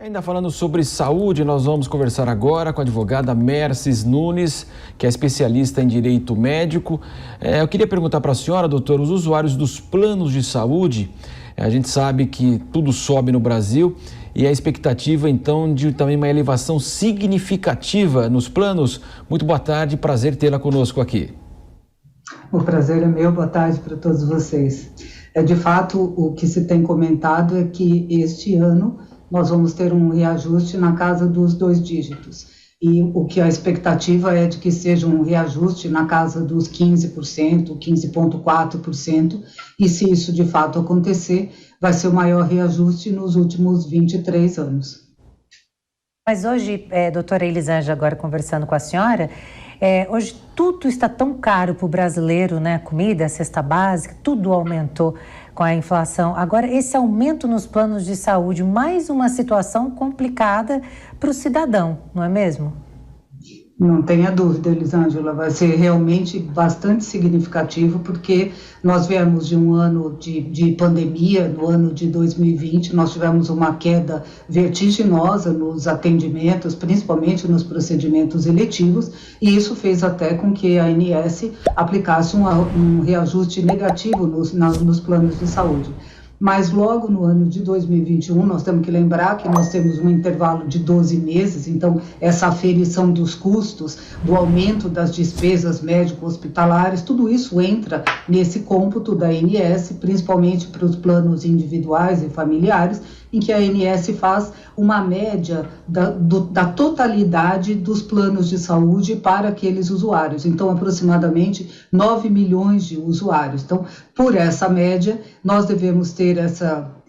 Ainda falando sobre saúde, nós vamos conversar agora com a advogada Merces Nunes, que é especialista em direito médico. Eu queria perguntar para a senhora, doutora, os usuários dos planos de saúde, a gente sabe que tudo sobe no Brasil e a expectativa, então, de também uma elevação significativa nos planos. Muito boa tarde, prazer tê-la conosco aqui. O prazer é meu, boa tarde para todos vocês. De fato, o que se tem comentado é que este ano nós vamos ter um reajuste na casa dos 2 dígitos. E o que a expectativa é de que seja um reajuste na casa dos 15%, 15,4%, e se isso de fato acontecer, vai ser o maior reajuste nos últimos 23 anos. Mas hoje, doutora Elisângela, agora conversando com a senhora, hoje tudo está tão caro para o brasileiro, né? Comida, cesta básica, tudo aumentou com a inflação. Agora, esse aumento nos planos de saúde, mais uma situação complicada para o cidadão, não é mesmo? Não tenha dúvida, Elisângela, vai ser realmente bastante significativo, porque nós viemos de um ano de pandemia. No ano de 2020, nós tivemos uma queda vertiginosa nos atendimentos, principalmente nos procedimentos eletivos, e isso fez até com que a ANS aplicasse um reajuste negativo nos planos de saúde. Mas logo no ano de 2021, nós temos que lembrar que nós temos um intervalo de 12 meses, então essa aferição dos custos, do aumento das despesas médico-hospitalares, tudo isso entra nesse cômputo da ANS, principalmente para os planos individuais e familiares, em que a ANS faz uma média da totalidade dos planos de saúde para aqueles usuários. Então, aproximadamente 9 milhões de usuários. Então, por essa média, nós devemos ter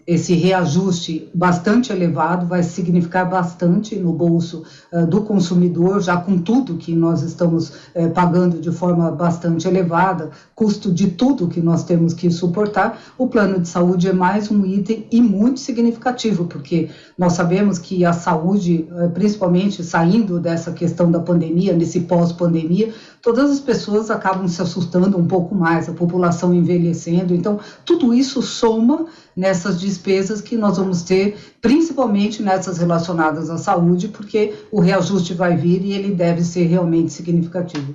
esse reajuste bastante elevado, vai significar bastante no bolso do consumidor, já com tudo que nós estamos pagando de forma bastante elevada, custo de tudo que nós temos que suportar. O plano de saúde é mais um item e muito significativo, porque nós sabemos que a saúde, principalmente saindo dessa questão da pandemia, nesse pós-pandemia, todas as pessoas acabam se assustando um pouco mais, a população envelhecendo, então tudo isso soma nessas despesas que nós vamos ter, principalmente nessas relacionadas à saúde, porque o reajuste vai vir e ele deve ser realmente significativo.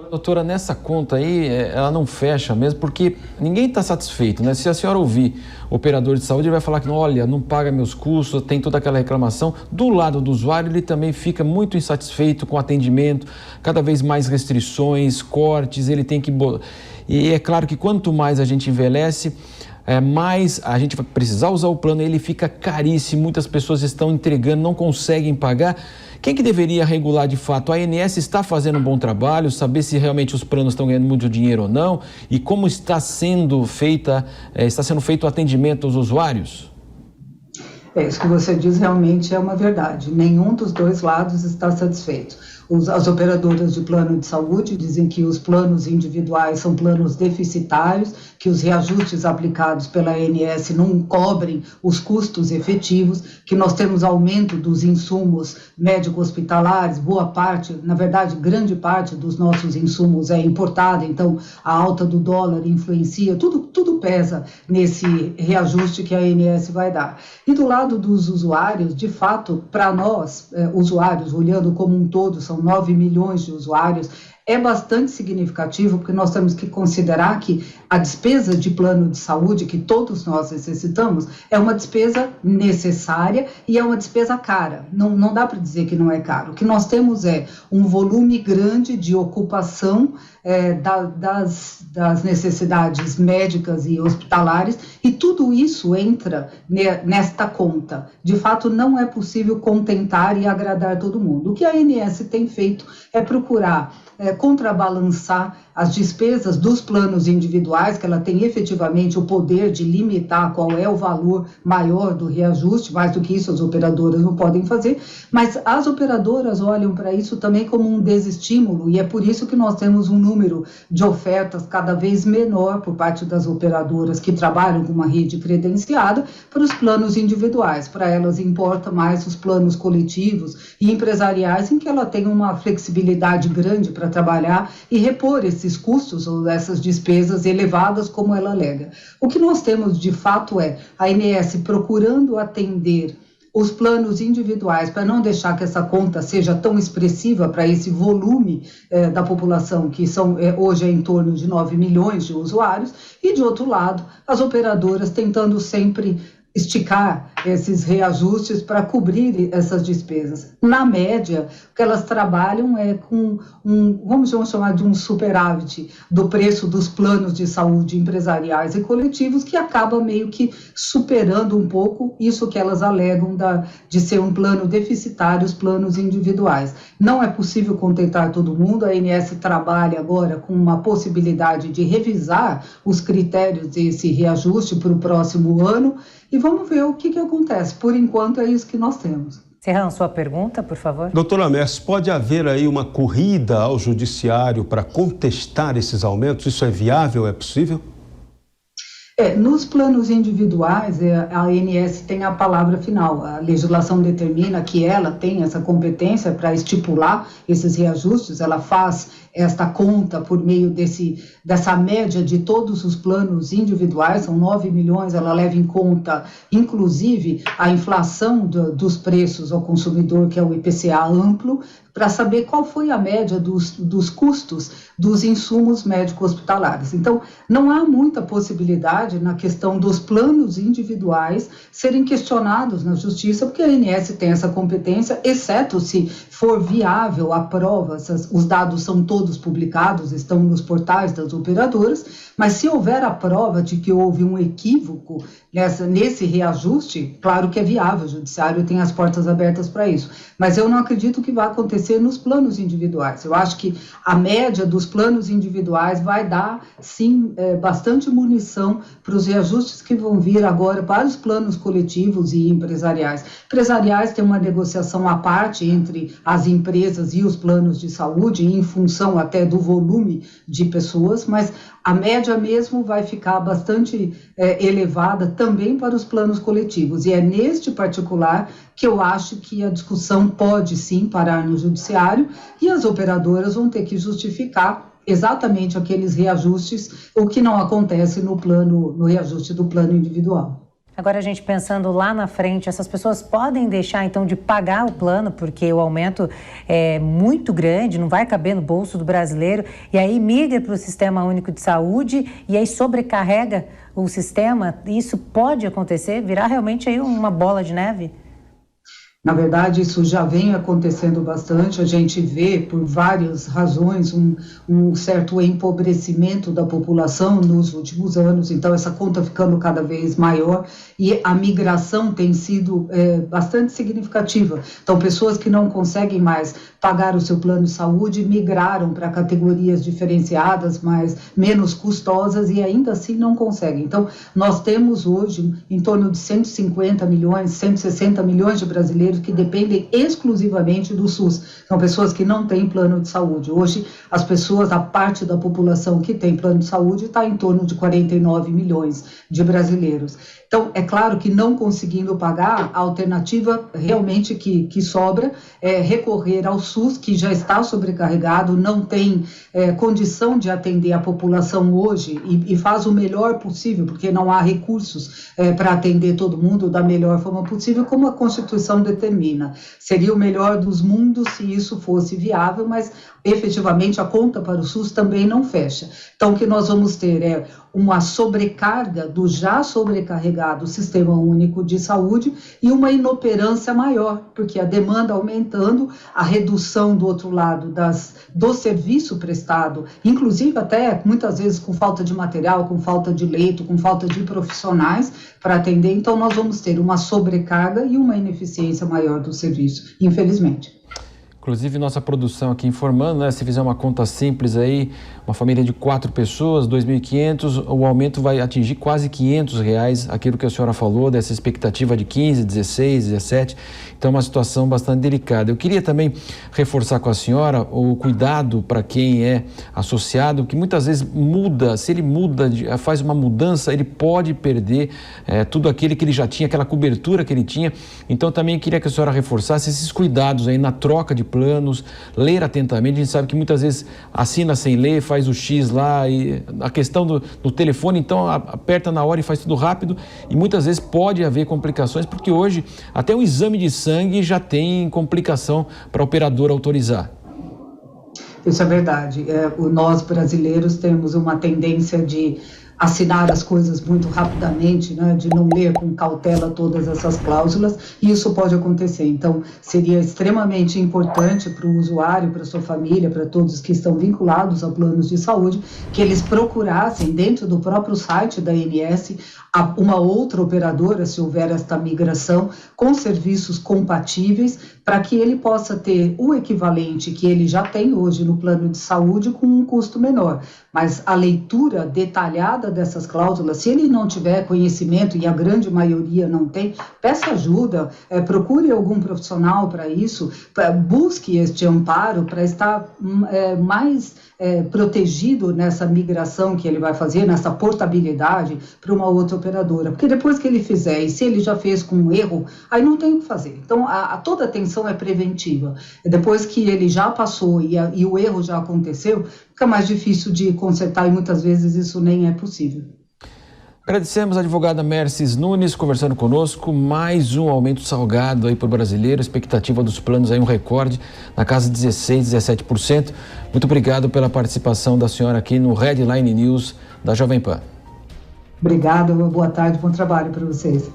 Doutora, nessa conta aí, ela não fecha mesmo, porque ninguém está satisfeito, né? Se a senhora ouvir o operador de saúde, ele vai falar que, olha, não paga meus custos, tem toda aquela reclamação. Do lado do usuário, ele também fica muito insatisfeito com o atendimento, cada vez mais restrições, cortes, ele tem que... E é claro que quanto mais a gente envelhece, mais a gente vai precisar usar o plano, ele fica caríssimo, muitas pessoas estão entregando, não conseguem pagar. Quem que deveria regular de fato? A ANS está fazendo um bom trabalho, saber se realmente os planos estão ganhando muito dinheiro ou não, e como está sendo feito o atendimento aos usuários? Isso que você diz realmente é uma verdade. Nenhum dos dois lados está satisfeito. As operadoras de plano de saúde dizem que os planos individuais são planos deficitários, que os reajustes aplicados pela ANS não cobrem os custos efetivos, que nós temos aumento dos insumos médico-hospitalares, boa parte, na verdade, grande parte dos nossos insumos é importada, então a alta do dólar influencia, tudo pesa nesse reajuste que a ANS vai dar. E do lado dos usuários, de fato, para nós, usuários, olhando como um todo, são 9 milhões de usuários, é bastante significativo, porque nós temos que considerar que a despesa de plano de saúde, que todos nós necessitamos, é uma despesa necessária e é uma despesa cara. Não dá para dizer que não é caro. O que nós temos é um volume grande de ocupação das necessidades médicas e hospitalares, e tudo isso entra nesta conta. De fato, não é possível contentar e agradar todo mundo. O que a ANS tem feito é procurar contrabalançar as despesas dos planos individuais, que ela tem efetivamente o poder de limitar qual é o valor maior do reajuste, mais do que isso as operadoras não podem fazer, mas as operadoras olham para isso também como um desestímulo, e é por isso que nós temos um número de ofertas cada vez menor por parte das operadoras que trabalham com uma rede credenciada para os planos individuais. Para elas importa mais os planos coletivos e empresariais, em que ela tem uma flexibilidade grande para trabalhar e repor esses custos ou essas despesas elevadas, como ela alega. O que nós temos de fato é a ANS procurando atender os planos individuais, para não deixar que essa conta seja tão expressiva para esse volume da população, que hoje é em torno de 9 milhões de usuários, e, de outro lado, as operadoras tentando sempre esticar esses reajustes para cobrir essas despesas. Na média, o que elas trabalham é com vamos chamar de um superávit do preço dos planos de saúde empresariais e coletivos, que acaba meio que superando um pouco isso que elas alegam de ser um plano deficitário, os planos individuais. Não é possível contentar todo mundo, a ANS trabalha agora com uma possibilidade de revisar os critérios desse reajuste para o próximo ano, e vamos ver o que acontece. Por enquanto, é isso que nós temos. Serrão, sua pergunta, por favor. Doutora Merz, pode haver aí uma corrida ao judiciário para contestar esses aumentos? Isso é viável, é possível? Nos planos individuais, a ANS tem a palavra final. A legislação determina que ela tem essa competência para estipular esses reajustes, ela faz esta conta por meio dessa média de todos os planos individuais, são 9 milhões, ela leva em conta, inclusive, a inflação dos preços ao consumidor, que é o IPCA amplo, para saber qual foi a média dos custos dos insumos médico-hospitalares. Então, não há muita possibilidade na questão dos planos individuais serem questionados na justiça, porque a ANS tem essa competência, exceto se for viável a prova, os dados são todos publicados, estão nos portais das operadoras, mas se houver a prova de que houve um equívoco nesse reajuste, claro que é viável, o judiciário tem as portas abertas para isso, mas eu não acredito que vai acontecer nos planos individuais. Eu acho que a média dos planos individuais vai dar, sim, bastante munição para os reajustes que vão vir agora para os planos coletivos e empresariais. Empresariais têm uma negociação à parte entre as empresas e os planos de saúde, em função até do volume de pessoas, mas a média mesmo vai ficar bastante elevada também para os planos coletivos. E é neste particular que eu acho que a discussão pode sim parar no judiciário e as operadoras vão ter que justificar exatamente aqueles reajustes, o que não acontece no reajuste do plano individual. Agora, a gente pensando lá na frente, essas pessoas podem deixar, então, de pagar o plano, porque o aumento é muito grande, não vai caber no bolso do brasileiro, e aí migra para o Sistema Único de Saúde e aí sobrecarrega o sistema. Isso pode acontecer, virar realmente aí uma bola de neve? Na verdade, isso já vem acontecendo bastante, a gente vê por várias razões um certo empobrecimento da população nos últimos anos, então essa conta ficando cada vez maior e a migração tem sido bastante significativa. Então, pessoas que não conseguem mais pagar o seu plano de saúde migraram para categorias diferenciadas, menos custosas e ainda assim não conseguem. Então, nós temos hoje em torno de 150 milhões, 160 milhões de brasileiros que dependem exclusivamente do SUS. São pessoas que não têm plano de saúde. Hoje, a parte da população que tem plano de saúde está em torno de 49 milhões de brasileiros. Então, é claro que não conseguindo pagar, a alternativa realmente que sobra é recorrer ao SUS, que já está sobrecarregado, não tem condição de atender a população hoje e faz o melhor possível, porque não há recursos para atender todo mundo da melhor forma possível, como a Constituição determina. Seria o melhor dos mundos se isso fosse viável, mas efetivamente a conta para o SUS também não fecha. Então, o que nós vamos ter é uma sobrecarga do já sobrecarregado Sistema Único de Saúde e uma inoperância maior, porque a demanda aumentando, a redução do outro lado do serviço prestado, inclusive até muitas vezes com falta de material, com falta de leito, com falta de profissionais para atender, então nós vamos ter uma sobrecarga e uma ineficiência maior do serviço, infelizmente. Inclusive, nossa produção aqui informando, né? Se fizer uma conta simples aí, uma família de 4 pessoas, 2.500, o aumento vai atingir quase R$500, aquilo que a senhora falou, dessa expectativa de 15, 16, 17. Então, é uma situação bastante delicada. Eu queria também reforçar com a senhora o cuidado para quem é associado, que muitas vezes muda, se ele faz uma mudança, ele pode perder tudo aquilo que ele já tinha, aquela cobertura que ele tinha. Então, também queria que a senhora reforçasse esses cuidados aí na troca de planos, ler atentamente. A gente sabe que muitas vezes assina sem ler, faz o X lá, e a questão do telefone, então aperta na hora e faz tudo rápido, e muitas vezes pode haver complicações, porque hoje até o exame de sangue já tem complicação para a operadora autorizar. Isso é verdade. Nós brasileiros temos uma tendência de assinar as coisas muito rapidamente, né, de não ler com cautela todas essas cláusulas, e isso pode acontecer. Então, seria extremamente importante para o usuário, para a sua família, para todos que estão vinculados a planos de saúde, que eles procurassem dentro do próprio site da ANS uma outra operadora, se houver esta migração, com serviços compatíveis, para que ele possa ter o equivalente que ele já tem hoje no plano de saúde com um custo menor. Mas a leitura detalhada dessas cláusulas, se ele não tiver conhecimento, e a grande maioria não tem, peça ajuda, procure algum profissional para isso, busque este amparo para estar mais protegido nessa migração que ele vai fazer, nessa portabilidade para uma outra operadora. Porque depois que ele fizer, e se ele já fez com um erro, aí não tem o que fazer. Então, toda atenção é preventiva. Depois que ele já passou e o erro já aconteceu, fica mais difícil de consertar e muitas vezes isso nem é possível. Agradecemos a advogada Mercedes Nunes conversando conosco. Mais um aumento salgado aí para o brasileiro. A expectativa dos planos aí um recorde na casa de 16%, 17%. Muito obrigado pela participação da senhora aqui no Headline News da Jovem Pan. Obrigada, boa tarde, bom trabalho para vocês.